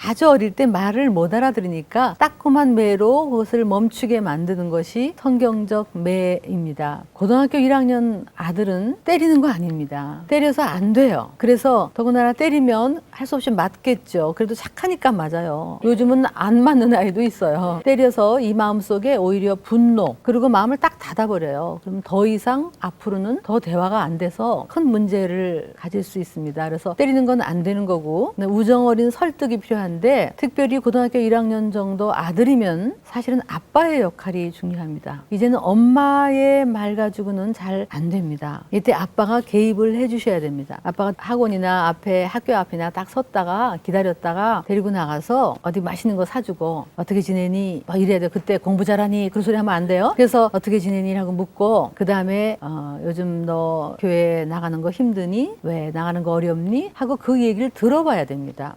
아주 어릴 때 말을 못 알아들으니까 따끔한 매로 그것을 멈추게 만드는 것이 성경적 매입니다. 고등학교 1학년 아들은 때리는 거 아닙니다. 때려서 안 돼요. 그래서 더군다나 때리면 할 수 없이 맞겠죠. 그래도 착하니까 맞아요. 요즘은 안 맞는 아이도 있어요. 때려서 이 마음속에 오히려 분노, 그리고 마음을 딱 닫아버려요. 그럼 더 이상 앞으로는 더 대화가 안 돼서 큰 문제를 가질 수 있습니다. 그래서 때리는 건 안 되는 거고 우정 어린 설득이 필요한데, 특별히 고등학교 1학년 정도 아들이면 사실은 아빠의 역할이 중요합니다. 이제는 엄마의 말 가지고는 잘 안 됩니다. 이때 아빠가 개입을 해주셔야 됩니다. 아빠가 학원이나 앞에 학교 앞이나 딱 섰다가 기다렸다가 데리고 나가서 어디 맛있는 거 사주고 어떻게 지내니? 막 이래야 돼요. 그때 공부 잘하니? 그런 소리 하면 안 돼요. 그래서 어떻게 지내니? 하고 묻고, 그 다음에 요즘 너 교회 나가는 거 힘드니? 왜 나가는 거 어렵니? 하고 그 얘기를 들어봐야 됩니다.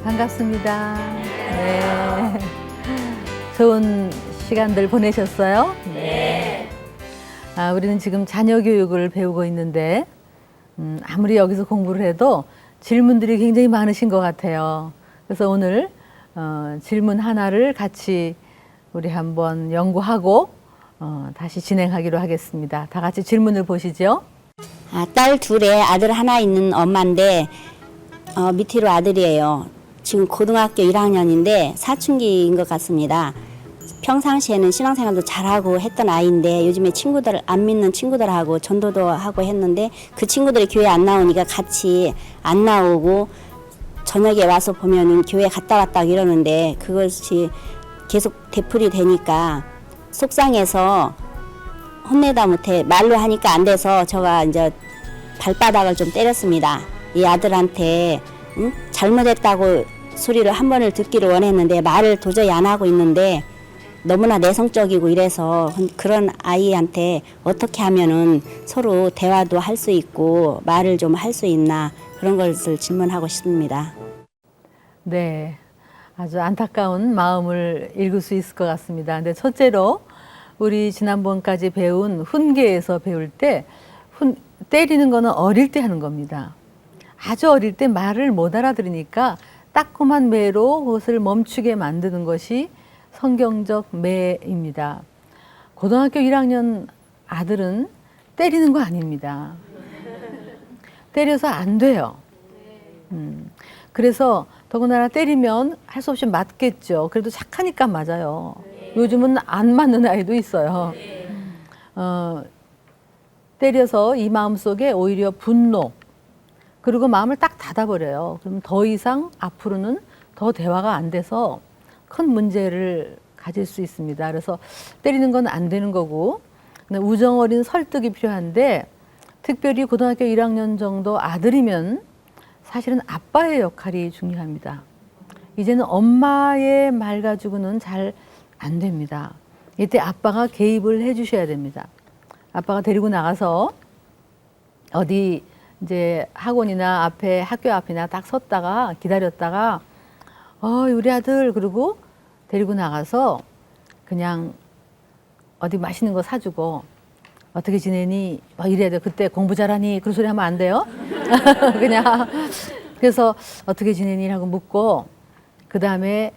반갑습니다. 네. 좋은 시간들 보내셨어요? 네. 우리는 지금 자녀 교육을 배우고 있는데, 아무리 여기서 공부를 해도 질문들이 굉장히 많으신 것 같아요. 그래서 오늘 질문 하나를 같이 우리 한번 연구하고 다시 진행하기로 하겠습니다. 다 같이 질문을 보시죠. 딸 둘에 아들 하나 있는 엄마인데 밑으로 아들이에요. 지금 고등학교 1학년인데 사춘기인 것 같습니다. 평상시에는 신앙생활도 잘하고 했던 아이인데 요즘에 친구들 안 믿는 친구들하고 전도도 하고 했는데 그 친구들이 교회 안 나오니까 같이 안 나오고 저녁에 와서 보면은 교회 갔다 왔다 이러는데 그것이 계속 되풀이 되니까 속상해서 혼내다 못해 말로 하니까 안 돼서 제가 이제 발바닥을 좀 때렸습니다. 이 아들한테 잘못했다고 소리를 한 번을 듣기를 원했는데 말을 도저히 안 하고 있는데 너무나 내성적이고 이래서 그런 아이한테 어떻게 하면은 서로 대화도 할 수 있고 말을 좀 할 수 있나 그런 것을 질문하고 싶습니다. 네, 아주 안타까운 마음을 읽을 수 있을 것 같습니다. 근데 첫째로 우리 지난번까지 배운 훈계에서 배울 때 때리는 거는 어릴 때 하는 겁니다. 아주 어릴 때 말을 못 알아들으니까 따끔한 매로 그것을 멈추게 만드는 것이 성경적 매입니다. 고등학교 1학년 아들은 때리는 거 아닙니다. 때려서 안 돼요. 그래서 더군다나 때리면 할 수 없이 맞겠죠. 그래도 착하니까 맞아요. 요즘은 안 맞는 아이도 있어요. 때려서 이 마음속에 오히려 분노, 그리고 마음을 딱 닫아버려요. 그럼 더 이상 앞으로는 더 대화가 안 돼서 큰 문제를 가질 수 있습니다. 그래서 때리는 건 안 되는 거고 우정 어린 설득이 필요한데, 특별히 고등학교 1학년 정도 아들이면 사실은 아빠의 역할이 중요합니다. 이제는 엄마의 말 가지고는 잘 안 됩니다. 이때 아빠가 개입을 해주셔야 됩니다. 아빠가 데리고 나가서 어디 이제 학원이나 앞에 학교 앞이나 딱 섰다가 기다렸다가 우리 아들, 그러고 데리고 나가서 그냥 어디 맛있는 거 사주고 어떻게 지내니? 막 이래야 돼요. 그때 공부 잘하니? 그런 소리 하면 안 돼요. 그냥 그래서 어떻게 지내니? 하고 묻고, 그 다음에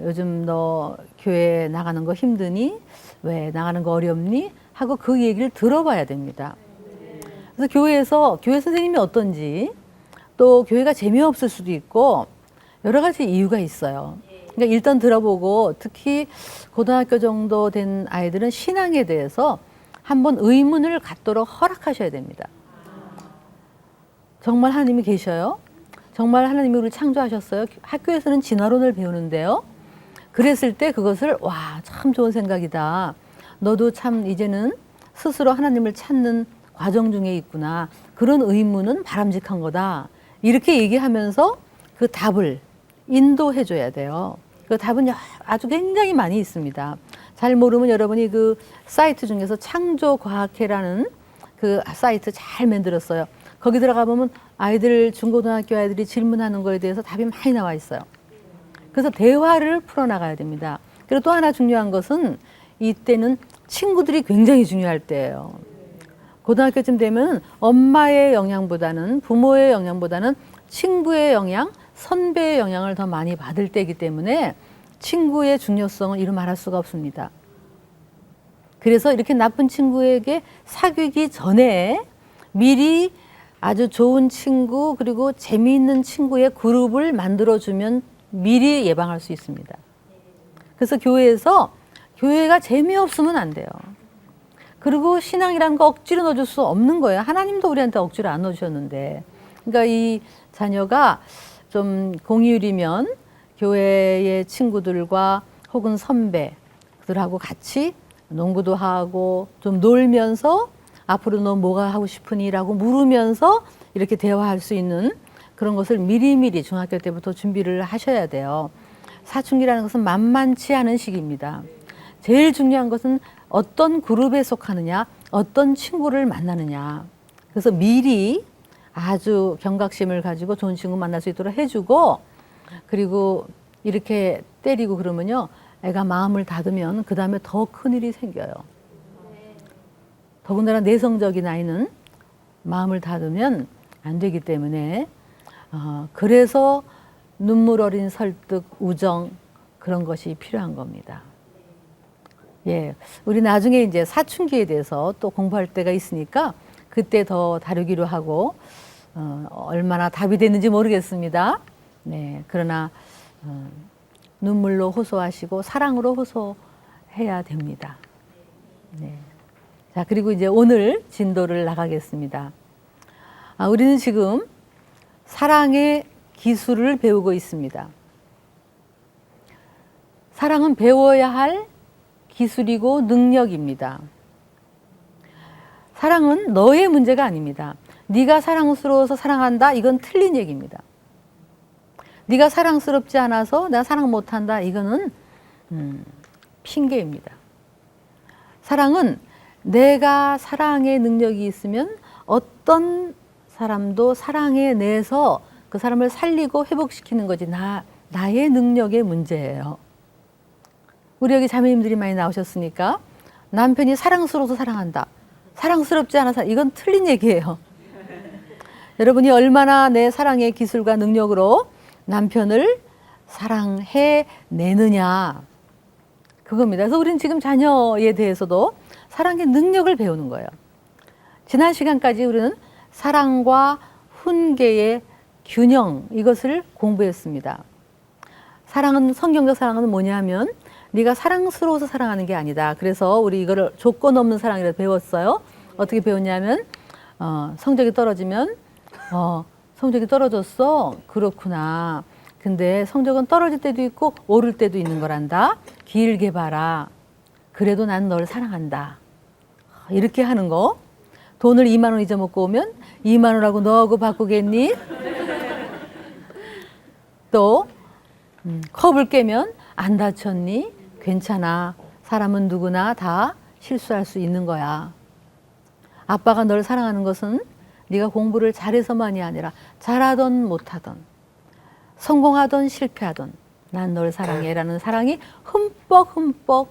요즘 너 교회 나가는 거 힘드니? 왜 나가는 거 어렵니? 하고 그 얘기를 들어봐야 됩니다. 그래서 교회 선생님이 어떤지, 또 교회가 재미없을 수도 있고 여러 가지 이유가 있어요. 그러니까 일단 들어보고, 특히 고등학교 정도 된 아이들은 신앙에 대해서 한번 의문을 갖도록 허락하셔야 됩니다. 정말 하나님이 계셔요? 정말 하나님이 우리를 창조하셨어요? 학교에서는 진화론을 배우는데요. 그랬을 때 그것을 참 좋은 생각이다. 너도 참 이제는 스스로 하나님을 찾는 과정 중에 있구나. 그런 의문은 바람직한 거다. 이렇게 얘기하면서 그 답을 인도해 줘야 돼요. 그 답은 아주 굉장히 많이 있습니다. 잘 모르면 여러분이 그 사이트 중에서 창조과학회라는 그 사이트 잘 만들었어요. 거기 들어가 보면 아이들, 중고등학교 아이들이 질문하는 거에 대해서 답이 많이 나와 있어요. 그래서 대화를 풀어나가야 됩니다. 그리고 또 하나 중요한 것은 이때는 친구들이 굉장히 중요할 때예요. 고등학교쯤 되면 엄마의 영향보다는 부모의 영향보다는 친구의 영향, 선배의 영향을 더 많이 받을 때이기 때문에 친구의 중요성을 이루 말할 수가 없습니다. 그래서 이렇게 나쁜 친구에게 사귀기 전에 미리 아주 좋은 친구 그리고 재미있는 친구의 그룹을 만들어주면 미리 예방할 수 있습니다. 그래서 교회가 재미없으면 안 돼요. 그리고 신앙이라는 거 억지로 넣어줄 수 없는 거예요. 하나님도 우리한테 억지로 안 넣어주셨는데. 그러니까 이 자녀가 좀 공휴일이면 교회의 친구들과 혹은 선배들하고 같이 농구도 하고 좀 놀면서 앞으로 너 뭐가 하고 싶으니? 라고 물으면서 이렇게 대화할 수 있는 그런 것을 미리미리 중학교 때부터 준비를 하셔야 돼요. 사춘기라는 것은 만만치 않은 시기입니다. 제일 중요한 것은 어떤 그룹에 속하느냐, 어떤 친구를 만나느냐. 그래서 미리 아주 경각심을 가지고 좋은 친구 만날 수 있도록 해주고, 그리고 이렇게 때리고 그러면요, 애가 마음을 닫으면 그 다음에 더 큰일이 생겨요. 더군다나 내성적인 아이는 마음을 닫으면 안 되기 때문에 그래서 눈물 어린 설득, 우정 그런 것이 필요한 겁니다. 예, 우리 나중에 이제 사춘기에 대해서 또 공부할 때가 있으니까 그때 더 다루기로 하고 얼마나 답이 됐는지 모르겠습니다. 네, 그러나 눈물로 호소하시고 사랑으로 호소해야 됩니다. 네. 자, 그리고 이제 오늘 진도를 나가겠습니다. 우리는 지금 사랑의 기술을 배우고 있습니다. 사랑은 배워야 할 기술이고 능력입니다. 사랑은 너의 문제가 아닙니다. 네가 사랑스러워서 사랑한다, 이건 틀린 얘기입니다. 네가 사랑스럽지 않아서 내가 사랑 못한다, 이거는 핑계입니다. 사랑은 내가 사랑의 능력이 있으면 어떤 사람도 사랑에 내서 그 사람을 살리고 회복시키는 거지 나의 능력의 문제예요. 우리 여기 자매님들이 많이 나오셨으니까 남편이 사랑스러워서 사랑한다, 사랑스럽지 않아서 이건 틀린 얘기예요. 여러분이 얼마나 내 사랑의 기술과 능력으로 남편을 사랑해 내느냐, 그겁니다. 그래서 우리는 지금 자녀에 대해서도 사랑의 능력을 배우는 거예요. 지난 시간까지 우리는 사랑과 훈계의 균형, 이것을 공부했습니다. 사랑은, 성경적 사랑은 뭐냐면 네가 사랑스러워서 사랑하는 게 아니다. 그래서 우리 이거를 조건 없는 사랑이라고 배웠어요. 어떻게 배웠냐면 성적이 떨어지면 성적이 떨어졌어. 그렇구나. 근데 성적은 떨어질 때도 있고 오를 때도 있는 거란다. 길게 봐라. 그래도 난 널 사랑한다. 이렇게 하는 거. 돈을 2만 원 잊어먹고 오면 2만 원하고 너하고 바꾸겠니? 또 컵을 깨면 안 다쳤니? 괜찮아. 사람은 누구나 다 실수할 수 있는 거야. 아빠가 널 사랑하는 것은 네가 공부를 잘해서만이 아니라 잘하던 못하던, 성공하던 실패하던 난 널 사랑해라는 사랑이 흠뻑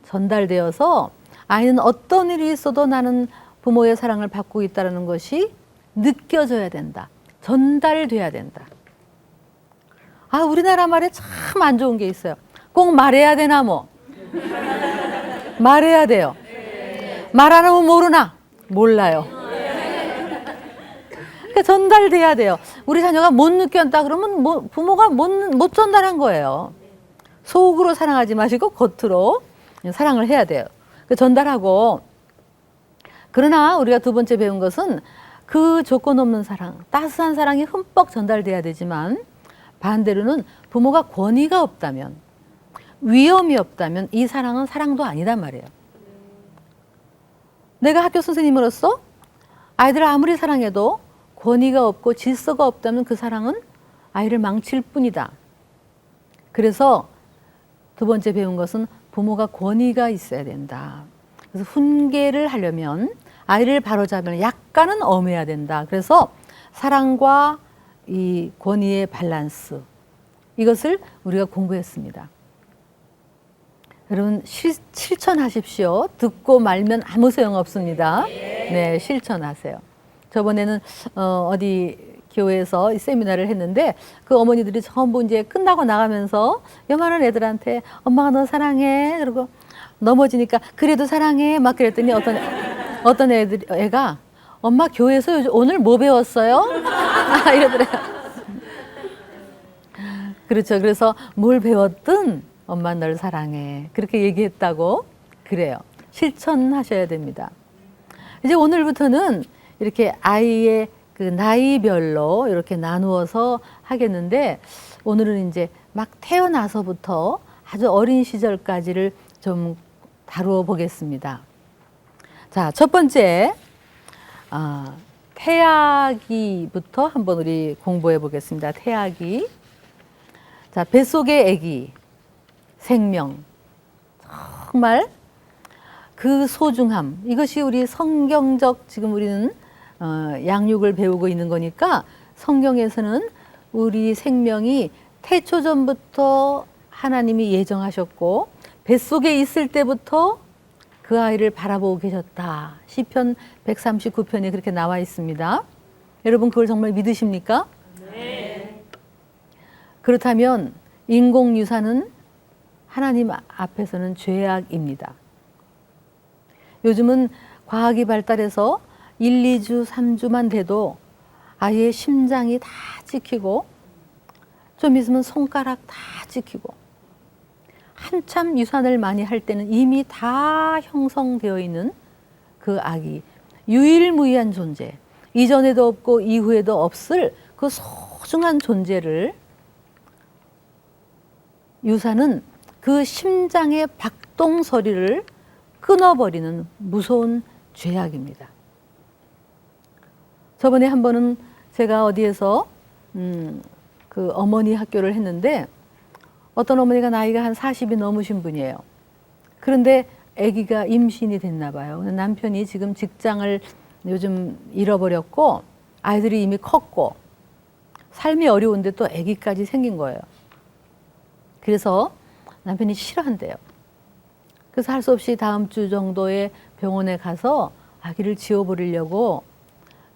전달되어서 아이는 어떤 일이 있어도 나는 부모의 사랑을 받고 있다는 것이 느껴져야 된다. 전달돼야 된다. 우리나라 말에 참 안 좋은 게 있어요. 꼭 말해야 되나 뭐. 말해야 돼요. 말 안 하면 모르나? 몰라요. 그러니까 전달돼야 돼요. 우리 자녀가 못 느꼈다 그러면 부모가 못 전달한 거예요. 속으로 사랑하지 마시고 겉으로 사랑을 해야 돼요. 전달하고. 그러나 우리가 두 번째 배운 것은 그 조건 없는 사랑, 따스한 사랑이 흠뻑 전달돼야 되지만 반대로는 부모가 권위가 없다면, 위험이 없다면 이 사랑은 사랑도 아니단 말이에요. 내가 학교 선생님으로서 아이들을 아무리 사랑해도 권위가 없고 질서가 없다면 그 사랑은 아이를 망칠 뿐이다. 그래서 두 번째 배운 것은 부모가 권위가 있어야 된다. 그래서 훈계를 하려면 아이를 바로잡으면 약간은 엄해야 된다. 그래서 사랑과 이 권위의 밸런스, 이것을 우리가 공부했습니다. 여러분 실천하십시오. 듣고 말면 아무 소용 없습니다. 네, 실천하세요. 저번에는 어디 교회에서 이 세미나를 했는데 그 어머니들이 전부 이제 끝나고 나가면서 요만한 애들한테 엄마가 너 사랑해. 그리고 넘어지니까 그래도 사랑해. 막 그랬더니 어떤 애가 엄마 교회에서 오늘 뭐 배웠어요? 이러더래요. 그렇죠. 그래서 뭘 배웠든 엄마 널 사랑해. 그렇게 얘기했다고 그래요. 실천하셔야 됩니다. 이제 오늘부터는 이렇게 아이의 그 나이별로 이렇게 나누어서 하겠는데 오늘은 이제 막 태어나서부터 아주 어린 시절까지를 좀 다루어 보겠습니다. 자, 첫 번째 태아기부터 한번 우리 공부해 보겠습니다. 태아기. 자, 뱃속의 아기, 생명. 정말 그 소중함. 이것이 우리 성경적 지금 우리는 양육을 배우고 있는 거니까 성경에서는 우리 생명이 태초 전부터 하나님이 예정하셨고 뱃속에 있을 때부터 그 아이를 바라보고 계셨다. 시편 139편에 그렇게 나와 있습니다. 여러분 그걸 정말 믿으십니까? 네. 그렇다면 인공유산은 하나님 앞에서는 죄악입니다. 요즘은 과학이 발달해서 1, 2주, 3주만 돼도 아이의 심장이 다 찍히고 좀 있으면 손가락 다 찍히고 한참 유산을 많이 할 때는 이미 다 형성되어 있는 그 아기, 유일무이한 존재, 이전에도 없고 이후에도 없을 그 소중한 존재를 유산은 그 심장의 박동 소리를 끊어버리는 무서운 죄악입니다. 저번에 한 번은 제가 어디에서 그 어머니 학교를 했는데 어떤 어머니가 나이가 한 40이 넘으신 분이에요. 그런데 아기가 임신이 됐나 봐요. 남편이 지금 직장을 요즘 잃어버렸고 아이들이 이미 컸고 삶이 어려운데 또 아기까지 생긴 거예요. 그래서 남편이 싫어한대요. 그래서 할 수 없이 다음 주 정도에 병원에 가서 아기를 지워버리려고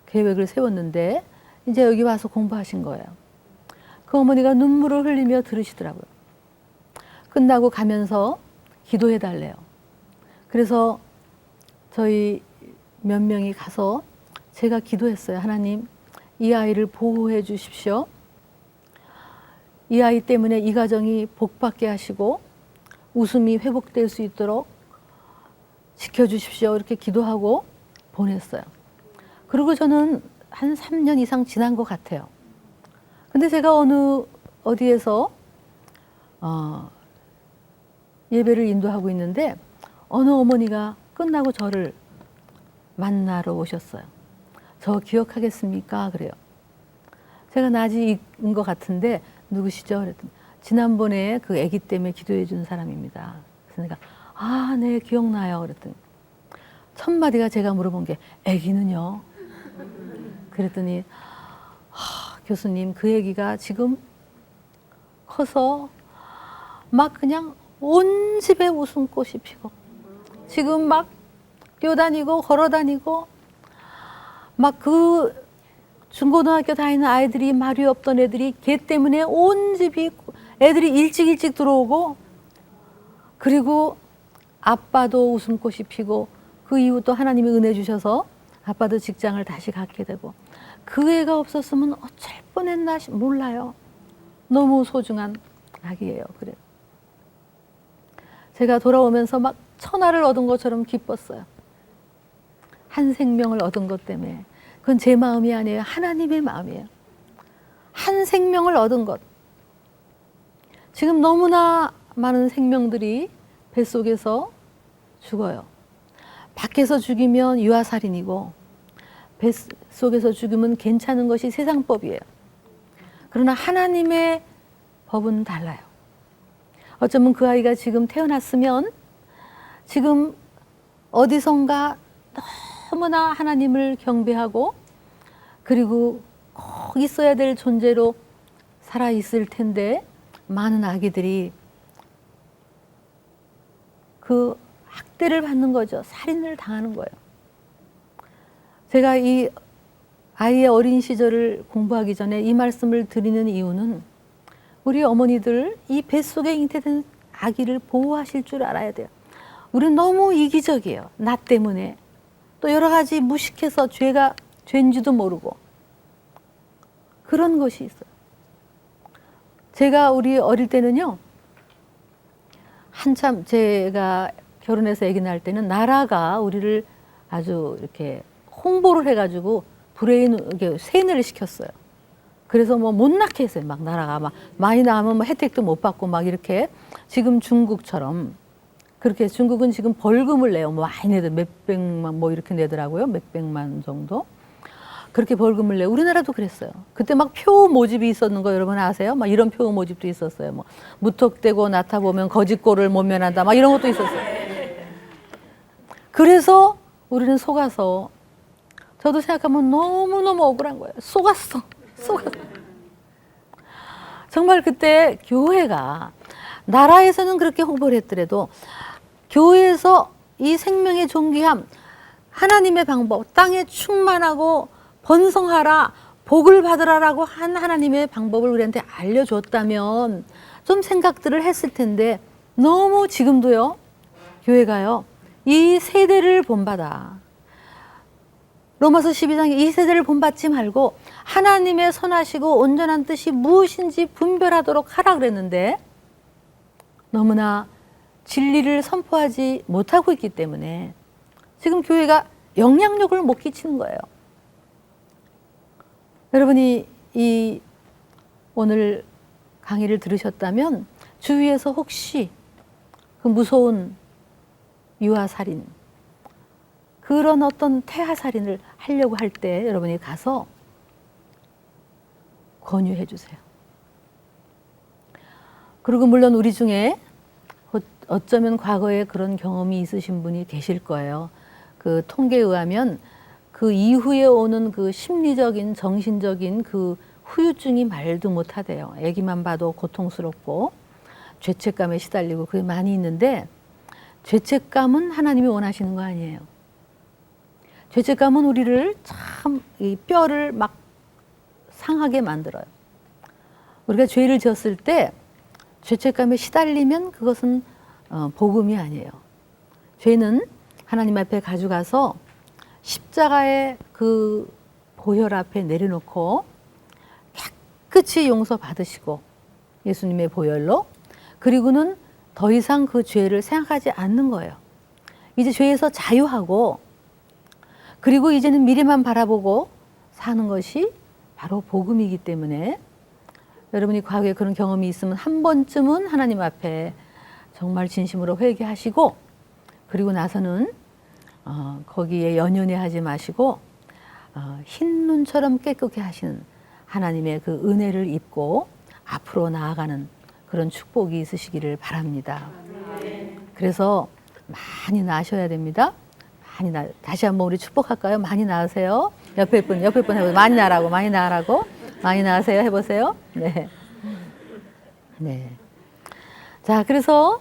계획을 세웠는데 이제 여기 와서 공부하신 거예요. 그 어머니가 눈물을 흘리며 들으시더라고요. 끝나고 가면서 기도해 달래요. 그래서 저희 몇 명이 가서 제가 기도했어요. 하나님, 이 아이를 보호해 주십시오. 이 아이 때문에 이 가정이 복받게 하시고 웃음이 회복될 수 있도록 지켜주십시오. 이렇게 기도하고 보냈어요. 그리고 저는 한 3년 이상 지난 것 같아요. 근데 제가 어디에서 예배를 인도하고 있는데 어느 어머니가 끝나고 저를 만나러 오셨어요. 저 기억하겠습니까? 그래요. 제가 낯이 익은 것 같은데 누구시죠? 그랬더니 지난번에 그 아기 때문에 기도해 준 사람입니다. 그래서 내가 네, 기억나요. 그랬더니 첫 마디가 제가 물어본 게 아기는요? 그랬더니 교수님, 그 아기가 지금 커서 막 그냥 온 집에 웃음꽃이 피고 지금 막 뛰어다니고 걸어다니고 막 그 중고등학교 다니는 아이들이 말이 없던 애들이 걔 때문에 온 집이 애들이 일찍 들어오고 그리고 아빠도 웃음꽃이 피고 그 이후 또 하나님이 은혜 주셔서 아빠도 직장을 다시 갖게 되고 그 애가 없었으면 어쩔 뻔했나 몰라요. 너무 소중한 아기예요. 그래요. 제가 돌아오면서 막 천하를 얻은 것처럼 기뻤어요. 한 생명을 얻은 것 때문에. 그건 제 마음이 아니에요. 하나님의 마음이에요. 한 생명을 얻은 것. 지금 너무나 많은 생명들이 뱃속에서 죽어요. 밖에서 죽이면 유아살인이고 뱃속에서 죽으면 괜찮은 것이 세상법이에요. 그러나 하나님의 법은 달라요. 어쩌면 그 아이가 지금 태어났으면 지금 어디선가 너무나 하나님을 경배하고 그리고 꼭 있어야 될 존재로 살아있을 텐데 많은 아기들이 그 학대를 받는 거죠. 살인을 당하는 거예요. 제가 이 아이의 어린 시절을 공부하기 전에 이 말씀을 드리는 이유는 우리 어머니들 이 뱃속에 잉태된 아기를 보호하실 줄 알아야 돼요. 우리는 너무 이기적이에요. 나 때문에. 또 여러 가지 무식해서 죄인지도 모르고. 그런 것이 있어요. 제가 우리 어릴 때는요. 한참 제가 결혼해서 아기 낳을 때는 나라가 우리를 아주 이렇게 홍보를 해가지고 브레인 세뇌를 시켰어요. 그래서 뭐 못 낳게 했어요. 막 나라가 막 많이 낳으면 뭐 혜택도 못 받고 막 이렇게 지금 중국처럼 그렇게 중국은 지금 벌금을 내요. 뭐 많이 내더 몇백만 뭐 이렇게 내더라고요. 몇백만 정도. 그렇게 벌금을 내요. 우리나라도 그랬어요. 그때 막 표 모집이 있었는 거 여러분 아세요? 막 이런 표 모집도 있었어요. 뭐 무턱대고 나타 보면 거짓골을 못 면한다. 막 이런 것도 있었어요. 그래서 우리는 속아서 저도 생각하면 너무너무 억울한 거예요. 속았어. 정말 그때 교회가 나라에서는 그렇게 홍보를 했더라도 교회에서 이 생명의 존귀함, 하나님의 방법, 땅에 충만하고 번성하라, 복을 받으라라고 한 하나님의 방법을 우리한테 알려줬다면 좀 생각들을 했을 텐데 너무 지금도요, 교회가요, 이 세대를 본받아. 로마서 12장에 이 세대를 본받지 말고 하나님의 선하시고 온전한 뜻이 무엇인지 분별하도록 하라 그랬는데 너무나 진리를 선포하지 못하고 있기 때문에 지금 교회가 영향력을 못 끼치는 거예요. 여러분이 이 오늘 강의를 들으셨다면 주위에서 혹시 그 무서운 유아살인, 그런 어떤 태아살인을 하려고 할 때 여러분이 가서 권유해 주세요. 그리고 물론 우리 중에 어쩌면 과거에 그런 경험이 있으신 분이 계실 거예요. 그 통계에 의하면 그 이후에 오는 그 심리적인, 정신적인 그 후유증이 말도 못하대요. 아기만 봐도 고통스럽고 죄책감에 시달리고 그게 많이 있는데 죄책감은 하나님이 원하시는 거 아니에요. 죄책감은 우리를 참 이 뼈를 막 상하게 만들어요. 우리가 죄를 지었을 때 죄책감에 시달리면 그것은 복음이 아니에요. 죄는 하나님 앞에 가져가서 십자가의 그 보혈 앞에 내려놓고 깨끗이 용서받으시고 예수님의 보혈로, 그리고는 더 이상 그 죄를 생각하지 않는 거예요. 이제 죄에서 자유하고, 그리고 이제는 미래만 바라보고 사는 것이 바로 복음이기 때문에 여러분이 과거에 그런 경험이 있으면 한 번쯤은 하나님 앞에 정말 진심으로 회개하시고, 그리고 나서는 거기에 연연해 하지 마시고 흰 눈처럼 깨끗게 하시는 하나님의 그 은혜를 입고 앞으로 나아가는 그런 축복이 있으시기를 바랍니다. 그래서 많이 나으셔야 됩니다. 다시 한번 우리 축복할까요? 많이 나으세요. 옆에 분 해보세요. 많이 나으라고. 많이 나으세요. 해보세요. 네. 네. 자, 그리고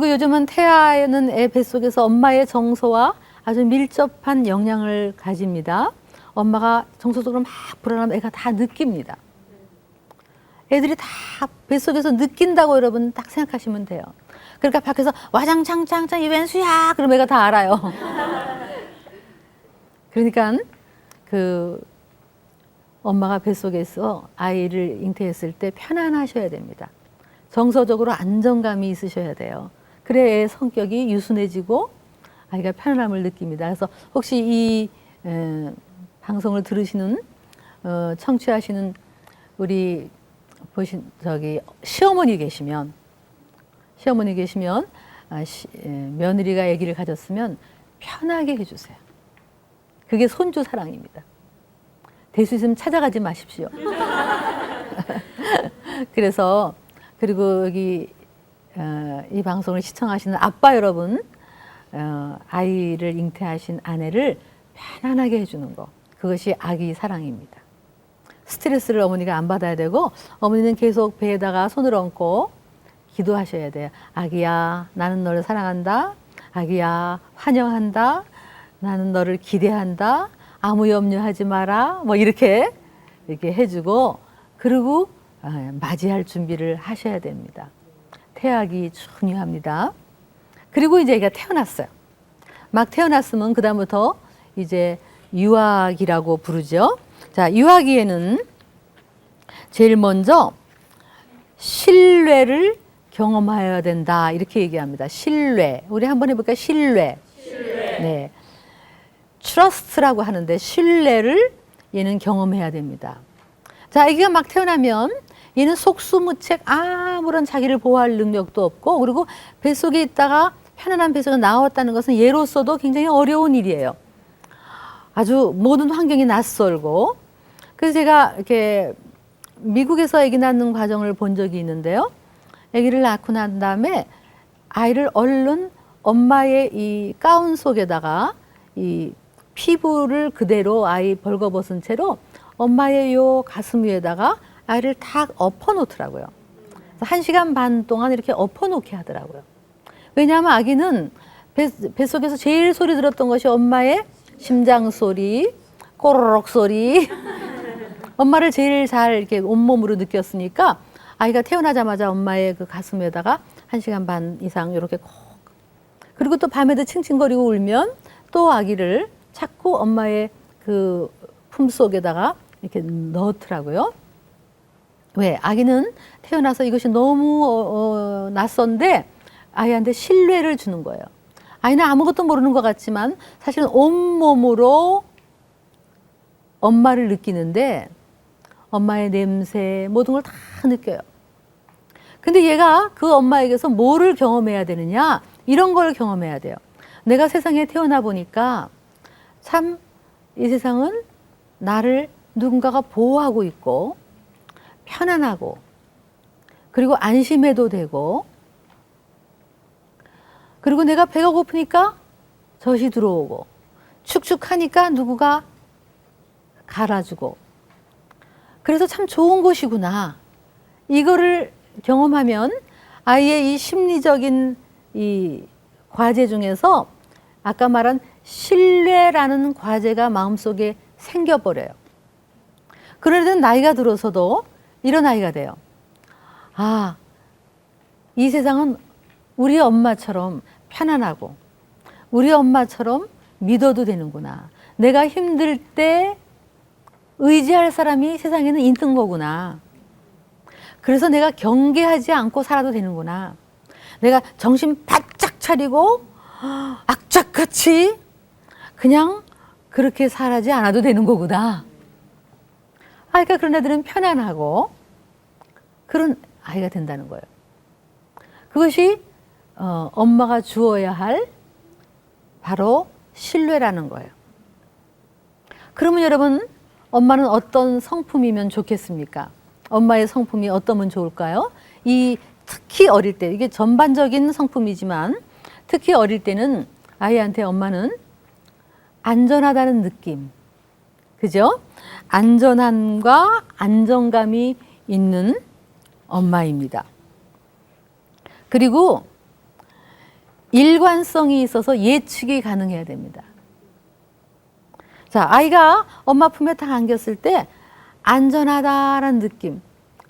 요즘은 태아는 애 뱃속에서 엄마의 정서와 아주 밀접한 영향을 가집니다. 엄마가 정서적으로 막 불안하면 애가 다 느낍니다. 애들이 다 뱃속에서 느낀다고 여러분 딱 생각하시면 돼요. 그러니까 밖에서 와장창창창 이 웬수야 그럼 애가 다 알아요. 그러니까 그 엄마가 뱃속에서 아이를 잉태했을 때 편안하셔야 됩니다. 정서적으로 안정감이 있으셔야 돼요. 그래야 성격이 유순해지고 아이가 편안함을 느낍니다. 그래서 혹시 이 방송을 들으시는 청취하시는 우리 시어머니 계시면 며느리가 아기를 가졌으면 편하게 해주세요. 그게 손주 사랑입니다. 될 수 있으면 찾아가지 마십시오. 그래서 그리고 여기 이 방송을 시청하시는 아빠 여러분, 아이를 잉태하신 아내를 편안하게 해주는 거, 그것이 아기 사랑입니다. 스트레스를 어머니가 안 받아야 되고 어머니는 계속 배에다가 손을 얹고 기도하셔야 돼요. 아기야, 나는 너를 사랑한다. 아기야, 환영한다. 나는 너를 기대한다. 아무 염려하지 마라. 뭐 이렇게 해주고, 그리고 맞이할 준비를 하셔야 됩니다. 태아기 중요합니다. 그리고 이제 애가 태어났어요. 막 태어났으면 그다음부터 이제 유아기라고 부르죠. 자, 유아기에는 제일 먼저 신뢰를 경험해야 된다. 이렇게 얘기합니다. 신뢰. 우리 한번 해볼까요? 신뢰. 네. trust라고 하는데 신뢰를 얘는 경험해야 됩니다. 자, 아기가 막 태어나면 얘는 속수무책 아무런 자기를 보호할 능력도 없고, 그리고 뱃속에 있다가 편안한 뱃속에 나왔다는 것은 얘로서도 굉장히 어려운 일이에요. 아주 모든 환경이 낯설고. 그래서 제가 이렇게 미국에서 아기 낳는 과정을 본 적이 있는데요. 아기를 낳고 난 다음에 아이를 얼른 엄마의 이 가운 속에다가 이 피부를 그대로 아이 벌거벗은 채로 엄마의 요 가슴 위에다가 아이를 탁 엎어놓더라고요. 1시간 반 동안 이렇게 엎어놓게 하더라고요. 왜냐하면 아기는 뱃속에서 제일 소리 들었던 것이 엄마의 심장 소리, 꼬르륵 소리. 엄마를 제일 잘 이렇게 온몸으로 느꼈으니까 아이가 태어나자마자 엄마의 그 가슴에다가 1시간 반 이상 이렇게 콕. 그리고 또 밤에도 칭칭거리고 울면 또 아기를 자꾸 엄마의 그 품속에다가 이렇게 넣더라고요. 왜? 아기는 태어나서 이것이 너무 낯선데 아이한테 신뢰를 주는 거예요. 아이는 아무것도 모르는 것 같지만 사실은 온몸으로 엄마를 느끼는데 엄마의 냄새 모든 걸 다 느껴요. 근데 얘가 그 엄마에게서 뭐를 경험해야 되느냐? 이런 걸 경험해야 돼요. 내가 세상에 태어나 보니까 참 이 세상은 나를 누군가가 보호하고 있고 편안하고 그리고 안심해도 되고, 그리고 내가 배가 고프니까 젖이 들어오고 축축하니까 누구가 갈아주고, 그래서 참 좋은 곳이구나. 이거를 경험하면 아이의 이 심리적인 이 과제 중에서 아까 말한 신뢰라는 과제가 마음속에 생겨버려요. 그러려는 나이가 들어서도 이런 아이가 돼요. 아, 이 세상은 우리 엄마처럼 편안하고 우리 엄마처럼 믿어도 되는구나. 내가 힘들 때 의지할 사람이 세상에는 있는 거구나. 그래서 내가 경계하지 않고 살아도 되는구나. 내가 정신 바짝 차리고 악착같이 그냥 그렇게 살아지 않아도 되는 거구나. 그러니까 그런 애들은 편안하고 그런 아이가 된다는 거예요. 그것이 엄마가 주어야 할 바로 신뢰라는 거예요. 그러면 여러분, 엄마는 어떤 성품이면 좋겠습니까? 엄마의 성품이 어떠면 좋을까요? 특히 어릴 때, 이게 전반적인 성품이지만 특히 어릴 때는 아이한테 엄마는 안전하다는 느낌, 그죠? 안전함과 안정감이 있는 엄마입니다. 그리고 일관성이 있어서 예측이 가능해야 됩니다. 자, 아이가 엄마 품에 딱 안겼을 때 안전하다라는 느낌.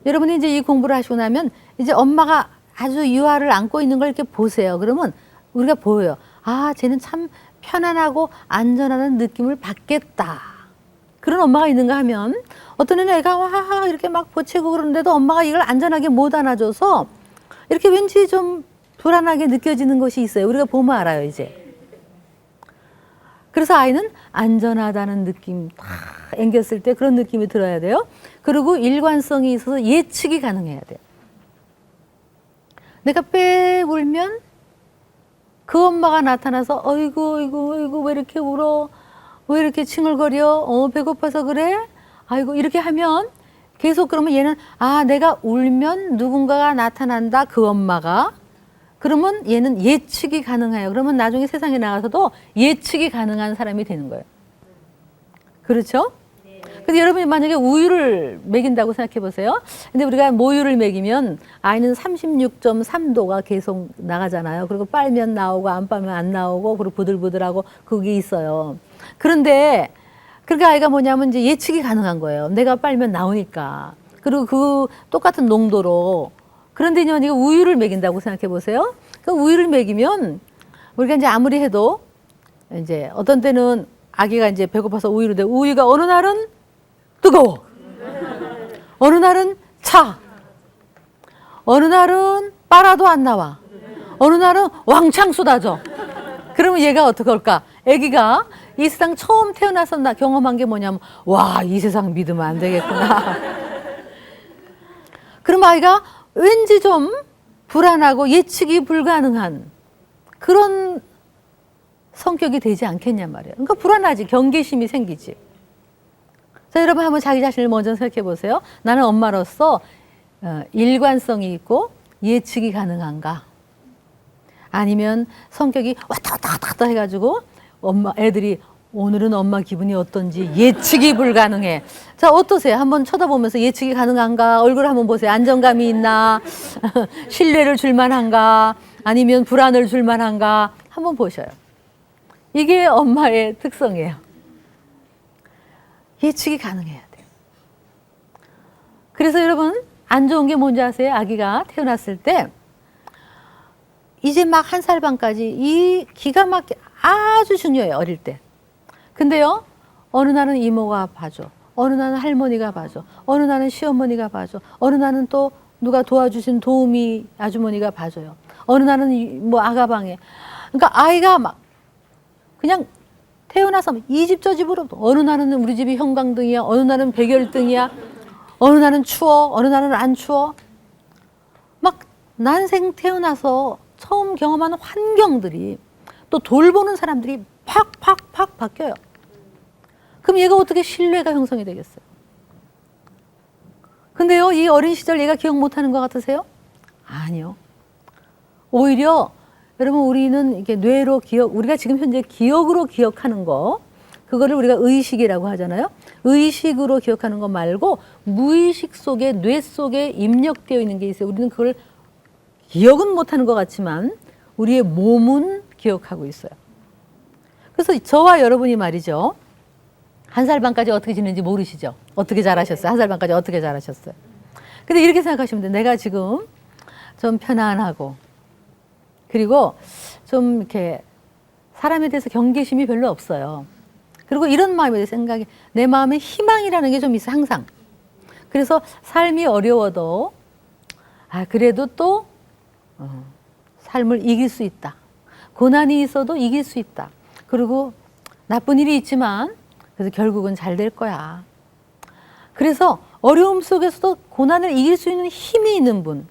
여러분이 이제 이 공부를 하시고 나면 이제 엄마가 아주 유아를 안고 있는 걸 이렇게 보세요. 그러면 우리가 보여요. 아, 쟤는 참 편안하고 안전하다는 느낌을 받겠다. 그런 엄마가 있는가 하면 어떤 애가 와 이렇게 막 보채고 그러는데도 엄마가 이걸 안전하게 못 안아줘서 이렇게 왠지 좀 불안하게 느껴지는 것이 있어요. 우리가 보면 알아요, 이제. 그래서 아이는 안전하다는 느낌 딱 앵겼을 때 그런 느낌이 들어야 돼요. 그리고 일관성이 있어서 예측이 가능해야 돼요. 내가 빽 울면 그 엄마가 나타나서 어이구 왜 이렇게 울어? 왜 이렇게 칭얼거려? 배고파서 그래? 아이고 이렇게 하면 계속 그러면 얘는 내가 울면 누군가가 나타난다, 그 엄마가. 그러면 얘는 예측이 가능해요. 그러면 나중에 세상에 나가서도 예측이 가능한 사람이 되는 거예요. 그렇죠? 네. 근데 여러분이 만약에 우유를 먹인다고 생각해 보세요. 근데 우리가 모유를 먹이면 아이는 36.3도가 계속 나가잖아요. 그리고 빨면 나오고 안 빨면 안 나오고 그리고 부들부들하고 그게 있어요. 그런데 그러니까 아이가 뭐냐면 이제 예측이 가능한 거예요. 내가 빨면 나오니까. 그리고 그 똑같은 농도로. 그런데 이제 만약에 우유를 먹인다고 생각해 보세요. 그 우유를 먹이면 우리가 이제 아무리 해도 이제 어떤 때는 아기가 이제 배고파서 우유를 내 우유가 어느 날은 뜨거워. 어느 날은 차. 어느 날은 빨아도 안 나와. 어느 날은 왕창 쏟아져. 그러면 얘가 어떻게 할까? 아기가 이 세상 처음 태어나서 경험한 게 뭐냐면 와, 이 세상 믿으면 안 되겠구나. 그럼 아이가 왠지 좀 불안하고 예측이 불가능한 그런 성격이 되지 않겠냔 말이에요. 그러니까 불안하지. 경계심이 생기지. 자, 여러분 한번 자기 자신을 먼저 생각해 보세요. 나는 엄마로서 일관성이 있고 예측이 가능한가? 아니면 성격이 왔다 갔다 왔다 갔다 해가지고 애들이 오늘은 엄마 기분이 어떤지 예측이 불가능해. 자, 어떠세요? 한번 쳐다보면서 예측이 가능한가? 얼굴 한번 보세요. 안정감이 있나? 신뢰를 줄 만한가? 아니면 불안을 줄 만한가? 한번 보셔요. 이게 엄마의 특성이에요. 예측이 가능해야 돼요. 그래서 여러분 안 좋은 게 뭔지 아세요? 아기가 태어났을 때 이제 막 1살 반까지 이 기가 막히게 아주 중요해요. 어릴 때. 근데요, 어느 날은 이모가 봐줘. 어느 날은 할머니가 봐줘. 어느 날은 시어머니가 봐줘. 어느 날은 또 누가 도와주신 도우미 아주머니가 봐줘요. 어느 날은 뭐 아가방에. 그러니까 아이가 막 그냥 태어나서 이 집 저 집으로 어느 날은 우리 집이 형광등이야. 어느 날은 백열등이야. 어느 날은 추워. 어느 날은 안 추워. 막 난생 태어나서 처음 경험하는 환경들이 또 돌보는 사람들이 팍팍팍 바뀌어요. 그럼 얘가 어떻게 신뢰가 형성이 되겠어요? 근데요, 이 어린 시절 얘가 기억 못하는 것 같으세요? 아니요. 오히려 여러분 우리는 이게 뇌로 우리가 지금 현재 기억으로 기억하는 거, 그거를 우리가 의식이라고 하잖아요. 의식으로 기억하는 거 말고 무의식 속에 뇌 속에 입력되어 있는 게 있어요. 우리는 그걸 기억은 못하는 것 같지만 우리의 몸은 기억하고 있어요. 그래서 저와 여러분이 말이죠. 1살 반까지 어떻게 지냈는지 모르시죠? 어떻게 자라셨어요? 1살 반까지 어떻게 자라셨어요? 근데 이렇게 생각하시면 돼요. 내가 지금 좀 편안하고 그리고 좀 이렇게 사람에 대해서 경계심이 별로 없어요. 그리고 이런 마음에 대해 생각이 내 마음에 희망이라는 게 좀 있어 항상. 그래서 삶이 어려워도 그래도 또 삶을 이길 수 있다. 고난이 있어도 이길 수 있다. 그리고 나쁜 일이 있지만 그래서 결국은 잘 될 거야. 그래서 어려움 속에서도 고난을 이길 수 있는 힘이 있는 분.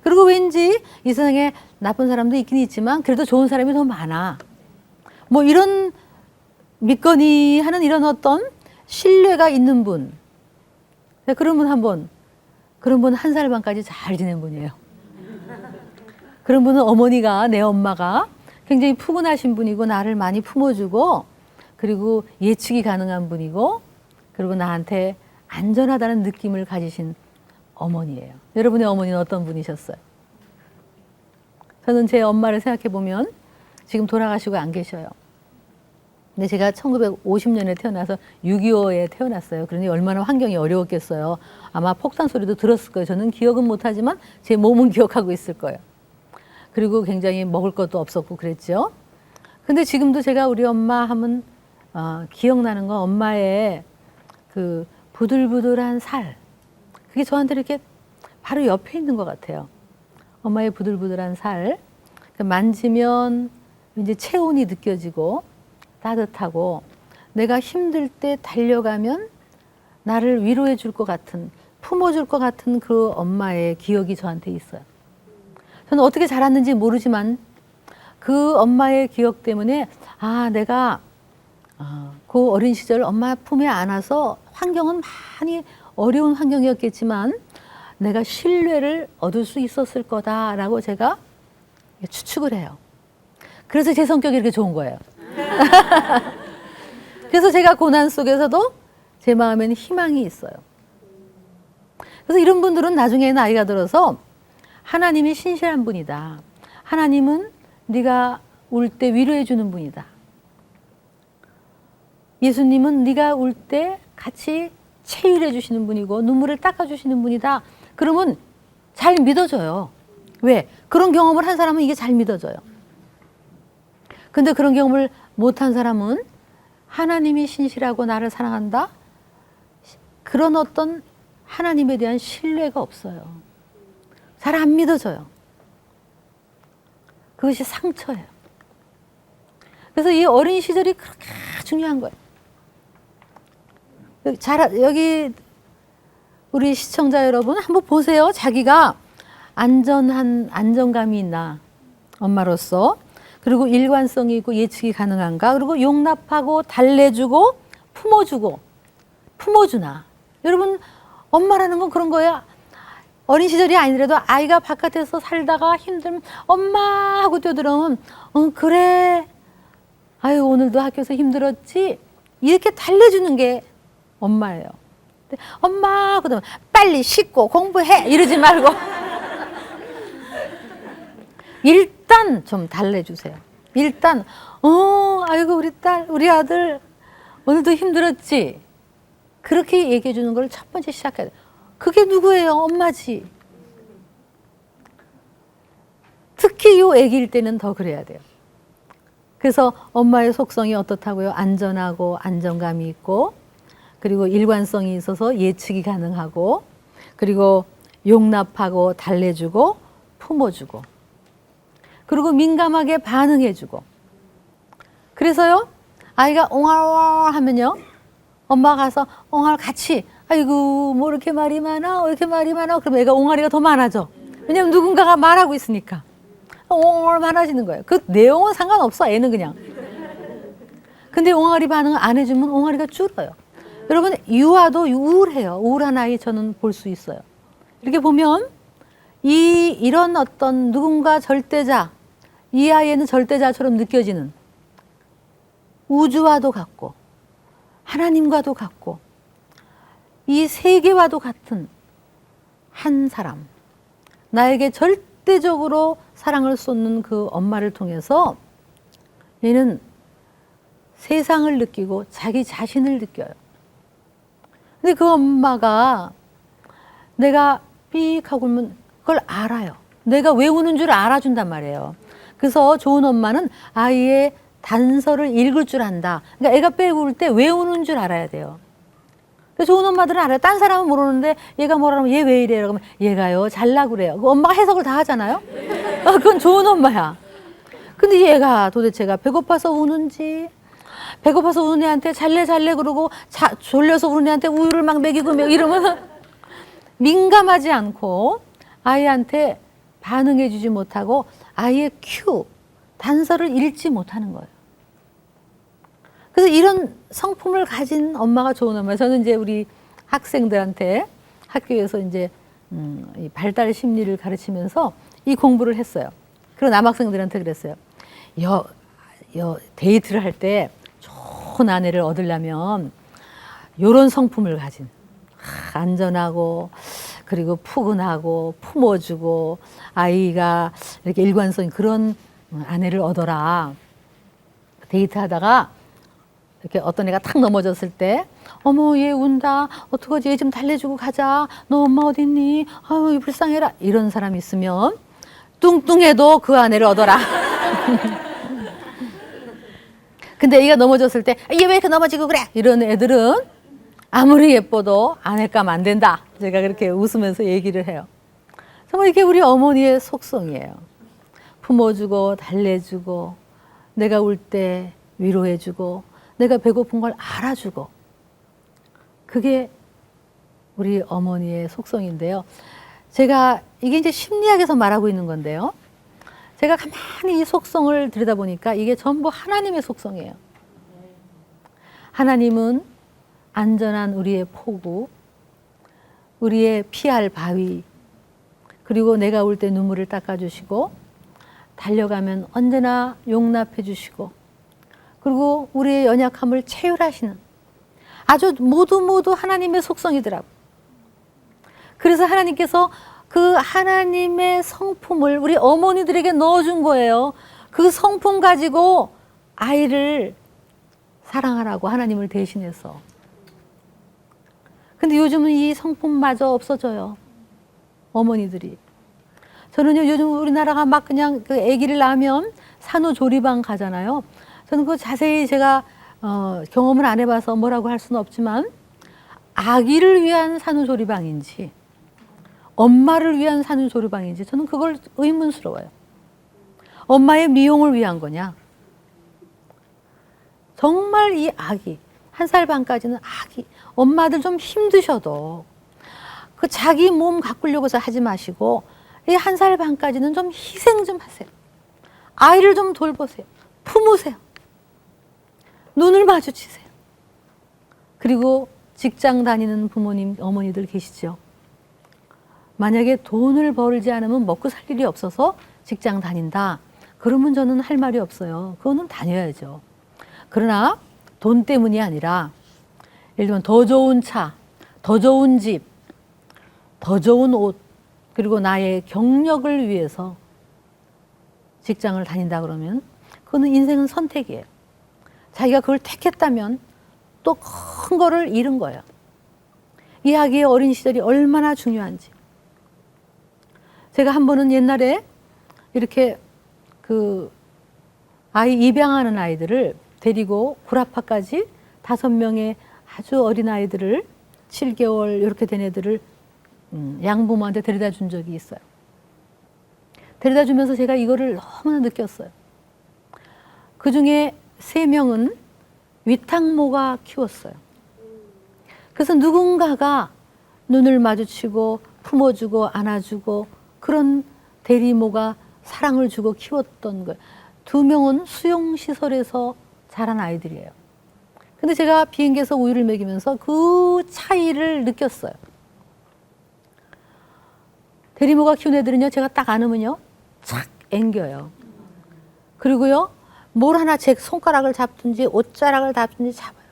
그리고 왠지 이 세상에 나쁜 사람도 있긴 있지만 그래도 좋은 사람이 더 많아. 뭐 이런 믿거니 하는 이런 어떤 신뢰가 있는 분. 그런 분 1살 반까지 잘 지낸 분이에요. 그런 분은 어머니가, 내 엄마가 굉장히 푸근하신 분이고 나를 많이 품어주고 그리고 예측이 가능한 분이고 그리고 나한테 안전하다는 느낌을 가지신 어머니예요. 여러분의 어머니는 어떤 분이셨어요? 저는 제 엄마를 생각해 보면 지금 돌아가시고 안 계셔요. 근데 제가 1950년에 태어나서 6.25에 태어났어요. 그러니 얼마나 환경이 어려웠겠어요. 아마 폭탄 소리도 들었을 거예요. 저는 기억은 못하지만 제 몸은 기억하고 있을 거예요. 그리고 굉장히 먹을 것도 없었고 그랬죠. 근데 지금도 제가 우리 엄마 하면 기억나는 건 엄마의 그 부들부들한 살. 그게 저한테 이렇게 바로 옆에 있는 것 같아요. 엄마의 부들부들한 살. 만지면 이제 체온이 느껴지고 따뜻하고 내가 힘들 때 달려가면 나를 위로해 줄 것 같은, 품어줄 것 같은 그 엄마의 기억이 저한테 있어요. 저는 어떻게 자랐는지 모르지만 그 엄마의 기억 때문에 내가 그 어린 시절 엄마 품에 안아서 환경은 많이 어려운 환경이었겠지만 내가 신뢰를 얻을 수 있었을 거다라고 제가 추측을 해요. 그래서 제 성격이 이렇게 좋은 거예요. 그래서 제가 고난 속에서도 제 마음에는 희망이 있어요. 그래서 이런 분들은 나중에 나이가 들어서 하나님이 신실한 분이다. 하나님은 네가 울 때 위로해 주는 분이다. 예수님은 네가 울 때 같이 체휼해 주시는 분이고 눈물을 닦아 주시는 분이다. 그러면 잘 믿어져요. 왜? 그런 경험을 한 사람은 이게 잘 믿어져요. 근데 그런 경험을 못한 사람은 하나님이 신실하고 나를 사랑한다? 그런 어떤 하나님에 대한 신뢰가 없어요. 잘 안 믿어져요. 그것이 상처예요. 그래서 이 어린 시절이 그렇게 중요한 거예요. 여기 우리 시청자 여러분 한번 보세요. 자기가 안정감이 있나 엄마로서, 그리고 일관성이 있고 예측이 가능한가, 그리고 용납하고 달래주고 품어주나. 여러분 엄마라는 건 그런 거예요. 어린 시절이 아니더라도 아이가 바깥에서 살다가 힘들면 엄마 하고 뛰어들어오면 그래 아유 오늘도 학교에서 힘들었지 이렇게 달래주는 게 엄마예요. 근데 엄마 그러면 빨리 씻고 공부해 이러지 말고 일단 좀 달래주세요. 일단 아이고 우리 딸 우리 아들 오늘도 힘들었지 그렇게 얘기해 주는 걸 첫 번째 시작해야 돼요. 그게 누구예요? 엄마지. 특히 요 아기일 때는 더 그래야 돼요. 그래서 엄마의 속성이 어떻다고요? 안전하고 안정감이 있고, 그리고 일관성이 있어서 예측이 가능하고, 그리고 용납하고 달래주고 품어주고, 그리고 민감하게 반응해주고. 그래서요 아이가 옹알옹알 하면요 엄마가 가서 옹알 같이 아이고 뭐 이렇게 말이 많아 이렇게 말이 많아 그럼 애가 옹알이가 더 많아져. 왜냐면 누군가가 말하고 있으니까 옹알 많아지는 거예요. 그 내용은 상관없어. 애는 그냥. 근데 옹알이 반응을 안 해주면 옹알이가 줄어요. 여러분 유아도 우울해요. 우울한 아이 저는 볼 수 있어요. 이렇게 보면 이런 어떤 누군가 절대자, 이 아이에는 절대자처럼 느껴지는 우주와도 같고 하나님과도 같고 이 세계와도 같은 한 사람, 나에게 절대적으로 사랑을 쏟는 그 엄마를 통해서 얘는 세상을 느끼고 자기 자신을 느껴요. 근데 그 엄마가 내가 삑 하고 울면 그걸 알아요. 내가 왜 우는 줄 알아준단 말이에요. 그래서 좋은 엄마는 아이의 단서를 읽을 줄 안다. 그러니까 애가 빽 울 때 왜 우는 줄 알아야 돼요. 좋은 엄마들은 알아요. 딴 사람은 모르는데 얘가 뭐라면 얘 왜 이래요? 그러면 얘가요 잘나고 그래요. 엄마가 해석을 다 하잖아요. 그건 좋은 엄마야. 근데 얘가 도대체가 배고파서 우는지 배고파서 우는 애한테 잘래 그러고 졸려서 우는 애한테 우유를 막 먹이고 이러면 민감하지 않고 아이한테 반응해 주지 못하고 아이의 단서를 읽지 못하는 거예요. 그래서 이런 성품을 가진 엄마가 좋은 엄마. 저는 이제 우리 학생들한테 학교에서 이제 이 발달 심리를 가르치면서 이 공부를 했어요. 그리고 남학생들한테 그랬어요. 데이트를 할 때 좋은 아내를 얻으려면 이런 성품을 가진 안전하고 그리고 푸근하고 품어주고 아이가 이렇게 일관성 그런 아내를 얻어라. 데이트하다가 이렇게 어떤 애가 탁 넘어졌을 때 어머 얘 운다 어떡하지 얘 좀 달래주고 가자 너 엄마 어디 있니 아유 불쌍해라 이런 사람이 있으면 뚱뚱해도 그 아내를 얻어라. 근데 얘가 넘어졌을 때 얘 왜 이렇게 넘어지고 그래 이런 애들은 아무리 예뻐도 아내감 안 된다. 제가 그렇게 웃으면서 얘기를 해요. 정말 이게 우리 어머니의 속성이에요. 품어주고 달래주고 내가 울 때 위로해주고 내가 배고픈 걸 알아주고 그게 우리 어머니의 속성인데요. 제가 이게 이제 심리학에서 말하고 있는 건데요. 제가 가만히 이 속성을 들여다보니까 이게 전부 하나님의 속성이에요. 하나님은 안전한 우리의 포구, 우리의 피할 바위, 그리고 내가 울 때 눈물을 닦아주시고 달려가면 언제나 용납해 주시고 그리고 우리의 연약함을 체휼하시는 아주 모두 하나님의 속성이더라고. 그래서 하나님께서 그 하나님의 성품을 우리 어머니들에게 넣어준 거예요. 그 성품 가지고 아이를 사랑하라고 하나님을 대신해서. 근데 요즘은 이 성품마저 없어져요. 어머니들이. 저는요, 요즘 우리나라가 막 그냥 그 아기를 낳으면 산후조리방 가잖아요. 저는 그 자세히 제가 경험을 안 해봐서 뭐라고 할 수는 없지만 아기를 위한 산후조리방인지 엄마를 위한 산후조리방인지 저는 그걸 의문스러워요. 엄마의 미용을 위한 거냐? 정말 이 아기, 1살 반까지는 아기, 엄마들 좀 힘드셔도 그 자기 몸 가꾸려고 해서 하지 마시고 이 1살 반까지는 좀 희생 좀 하세요. 아이를 좀 돌보세요. 품으세요. 눈을 마주치세요. 그리고 직장 다니는 부모님, 어머니들 계시죠? 만약에 돈을 벌지 않으면 먹고 살 일이 없어서 직장 다닌다. 그러면 저는 할 말이 없어요. 그거는 다녀야죠. 그러나 돈 때문이 아니라 예를 들면 더 좋은 차, 더 좋은 집, 더 좋은 옷, 그리고 나의 경력을 위해서 직장을 다닌다 그러면 그거는 인생은 선택이에요. 자기가 그걸 택했다면 또 큰 거를 잃은 거예요. 이 아기의 어린 시절이 얼마나 중요한지. 제가 한 번은 옛날에 이렇게 그 아이 입양하는 아이들을 데리고 구라파까지 5명의 아주 어린 아이들을 7개월 이렇게 된 애들을 양부모한테 데려다 준 적이 있어요. 데려다 주면서 제가 이거를 너무나 느꼈어요. 그 중에 3명은 위탁모가 키웠어요. 그래서 누군가가 눈을 마주치고 품어주고 안아주고 그런 대리모가 사랑을 주고 키웠던 거예요. 2명은 수용시설에서 자란 아이들이에요. 근데 제가 비행기에서 우유를 먹이면서 그 차이를 느꼈어요. 대리모가 키운 애들은요, 제가 딱 안으면요, 착 앵겨요. 그리고요, 뭘 하나 제 손가락을 잡든지 옷자락을 잡든지 잡아요.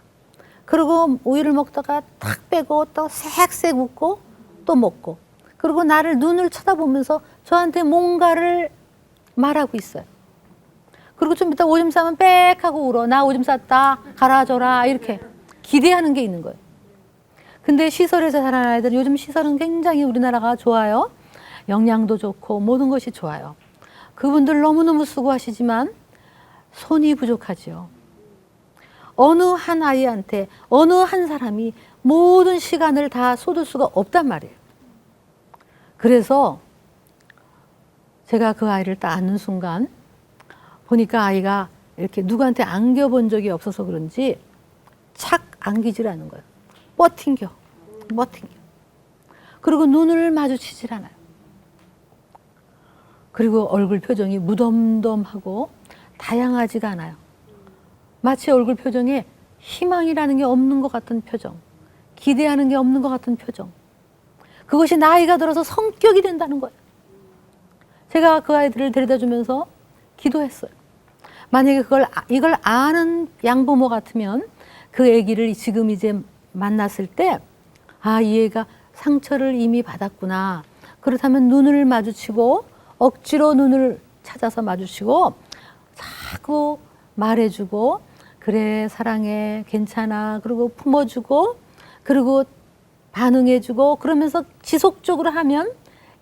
그리고 우유를 먹다가 탁 빼고 또 색색 웃고 또 먹고. 그리고 나를 눈을 쳐다보면서 저한테 뭔가를 말하고 있어요. 그리고 좀 이따 오줌 싸면 빽 하고 울어. 나 오줌 쌌다. 갈아줘라. 이렇게 기대하는 게 있는 거예요. 근데 시설에서 자란 아이들, 요즘 시설은 굉장히 우리나라가 좋아요. 영양도 좋고 모든 것이 좋아요. 그분들 너무너무 수고하시지만 손이 부족하지요. 어느 한 아이한테 어느 한 사람이 모든 시간을 다 쏟을 수가 없단 말이에요. 그래서 제가 그 아이를 딱 안는 순간 보니까 아이가 이렇게 누구한테 안겨본 적이 없어서 그런지 착 안기질 않는 거예요. 뻗팅겨. 그리고 눈을 마주치질 않아요. 그리고 얼굴 표정이 무덤덤하고 다양하지가 않아요. 마치 얼굴 표정에 희망이라는 게 없는 것 같은 표정, 기대하는 게 없는 것 같은 표정. 그것이 나이가 들어서 성격이 된다는 거예요. 제가 그 아이들을 데려다 주면서 기도했어요. 만약에 이걸 아는 양부모 같으면 그 아기를 지금 이제 만났을 때, 아, 이 애가 상처를 이미 받았구나. 그렇다면 눈을 마주치고 억지로 눈을 찾아서 마주치고 자꾸 말해주고, 그래, 사랑해, 괜찮아. 그리고 품어주고, 그리고 반응해주고, 그러면서 지속적으로 하면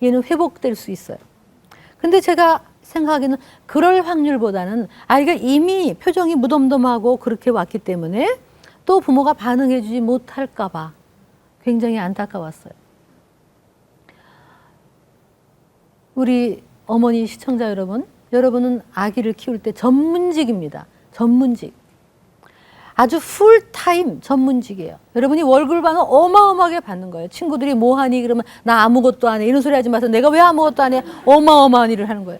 얘는 회복될 수 있어요. 근데 제가 생각하기에는 그럴 확률보다는 아이가 이미 표정이 무덤덤하고 그렇게 왔기 때문에 또 부모가 반응해주지 못할까봐 굉장히 안타까웠어요. 우리 어머니 시청자 여러분, 여러분은 아기를 키울 때 전문직입니다. 전문직. 아주 풀타임 전문직이에요. 여러분이 월급을 어마어마하게 받는 거예요. 친구들이 뭐 하니? 그러면 나 아무것도 안 해. 이런 소리 하지 마세요. 내가 왜 아무것도 안 해? 어마어마한 일을 하는 거예요.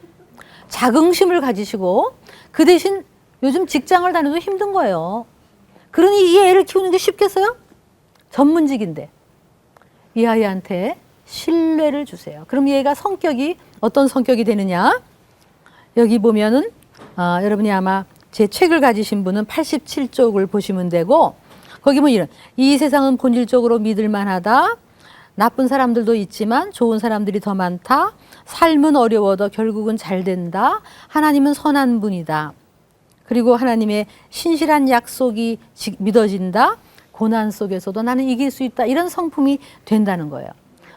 자긍심을 가지시고 그 대신 요즘 직장을 다녀도 힘든 거예요. 그러니 이 애를 키우는 게 쉽겠어요? 전문직인데. 이 아이한테 신뢰를 주세요. 그럼 얘가 성격이 어떤 성격이 되느냐? 여기 보면은 여러분이 아마 제 책을 가지신 분은 87쪽을 보시면 되고 거기 뭐 이런 이 세상은 본질적으로 믿을 만하다. 나쁜 사람들도 있지만 좋은 사람들이 더 많다. 삶은 어려워도 결국은 잘 된다. 하나님은 선한 분이다. 그리고 하나님의 신실한 약속이 믿어진다. 고난 속에서도 나는 이길 수 있다. 이런 성품이 된다는 거예요.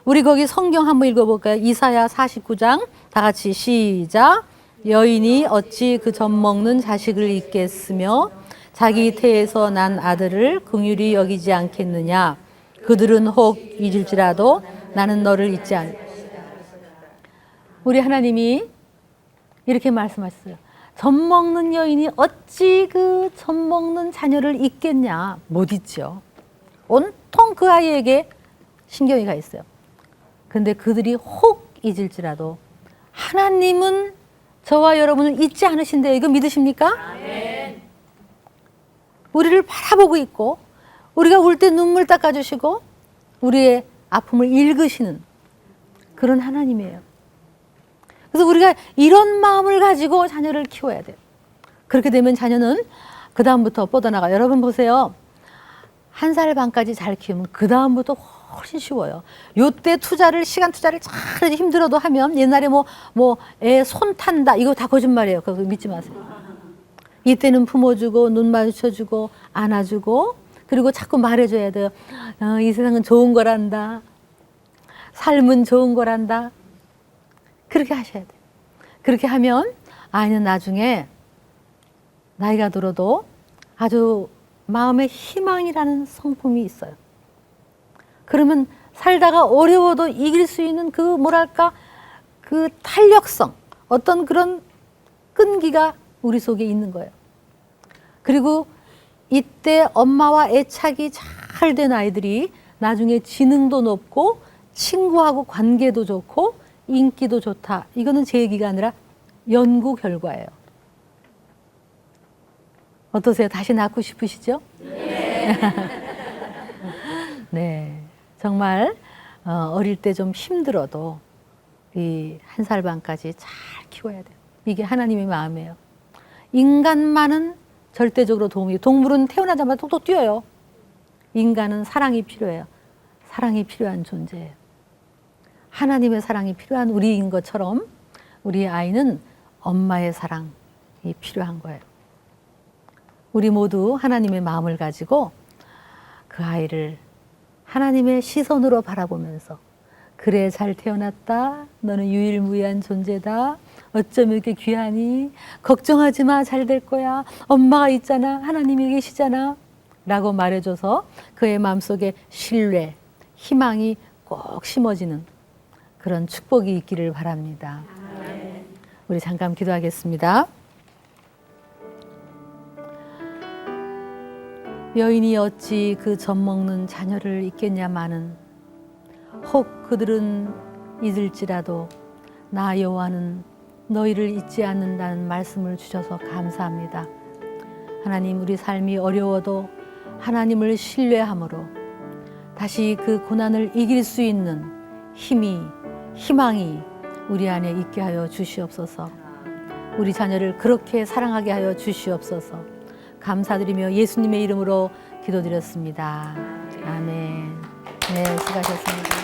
우리 거기 성경 한번 읽어볼까요? 이사야 49장 다 같이 시작. 여인이 어찌 그 젖 먹는 자식을 잊겠으며 자기 태에서 난 아들을 긍휼히 여기지 않겠느냐. 그들은 혹 잊을지라도 나는 너를 잊지 않. 우리 하나님이 이렇게 말씀하셨어요. 젖 먹는 여인이 어찌 그 젖 먹는 자녀를 잊겠냐. 못 잊죠. 온통 그 아이에게 신경이 가 있어요. 근데 그들이 혹 잊을지라도 하나님은 저와 여러분을 잊지 않으신대요. 이거 믿으십니까? 아멘. 우리를 바라보고 있고 우리가 울 때 눈물 닦아주시고 우리의 아픔을 읽으시는 그런 하나님이에요. 그래서 우리가 이런 마음을 가지고 자녀를 키워야 돼요. 그렇게 되면 자녀는 그 다음부터 뻗어나가. 여러분 보세요. 1살 반까지 잘 키우면 그 다음부터 훨씬 쉬워요. 요때 시간 투자를 잘 힘들어도 하면 옛날에 애 손 탄다 이거 다 거짓말이에요. 그거 믿지 마세요. 이때는 품어주고 눈 마주쳐주고 안아주고 그리고 자꾸 말해줘야 돼요. 이 세상은 좋은 거란다. 삶은 좋은 거란다. 그렇게 하셔야 돼요. 그렇게 하면 아이는 나중에 나이가 들어도 아주 마음에 희망이라는 성품이 있어요. 그러면 살다가 어려워도 이길 수 있는 그 탄력성, 어떤 그런 끈기가 우리 속에 있는 거예요. 그리고 이때 엄마와 애착이 잘 된 아이들이 나중에 지능도 높고 친구하고 관계도 좋고 인기도 좋다. 이거는 제 얘기가 아니라 연구 결과예요. 어떠세요? 다시 낳고 싶으시죠? 네. 네. 정말 어릴 때 좀 힘들어도 이 1살 반까지 잘 키워야 돼요. 이게 하나님의 마음이에요. 인간만은 절대적으로 동물은 태어나자마자 톡톡 뛰어요. 인간은 사랑이 필요해요. 사랑이 필요한 존재예요. 하나님의 사랑이 필요한 우리인 것처럼 우리 아이는 엄마의 사랑이 필요한 거예요. 우리 모두 하나님의 마음을 가지고 그 아이를 하나님의 시선으로 바라보면서 그래 잘 태어났다. 너는 유일무이한 존재다. 어쩜 이렇게 귀하니? 걱정하지 마. 잘 될 거야. 엄마가 있잖아. 하나님이 계시잖아. 라고 말해줘서 그의 마음속에 신뢰, 희망이 꼭 심어지는 그런 축복이 있기를 바랍니다. 우리 잠깐 기도하겠습니다. 여인이 어찌 그 젖 먹는 자녀를 잊겠냐마는 혹 그들은 잊을지라도 나 여호와는 너희를 잊지 않는다는 말씀을 주셔서 감사합니다. 하나님, 우리 삶이 어려워도 하나님을 신뢰함으로 다시 그 고난을 이길 수 있는 희망이 우리 안에 있게 하여 주시옵소서. 우리 자녀를 그렇게 사랑하게 하여 주시옵소서. 감사드리며 예수님의 이름으로 기도드렸습니다. 아멘. 네, 수고하셨습니다.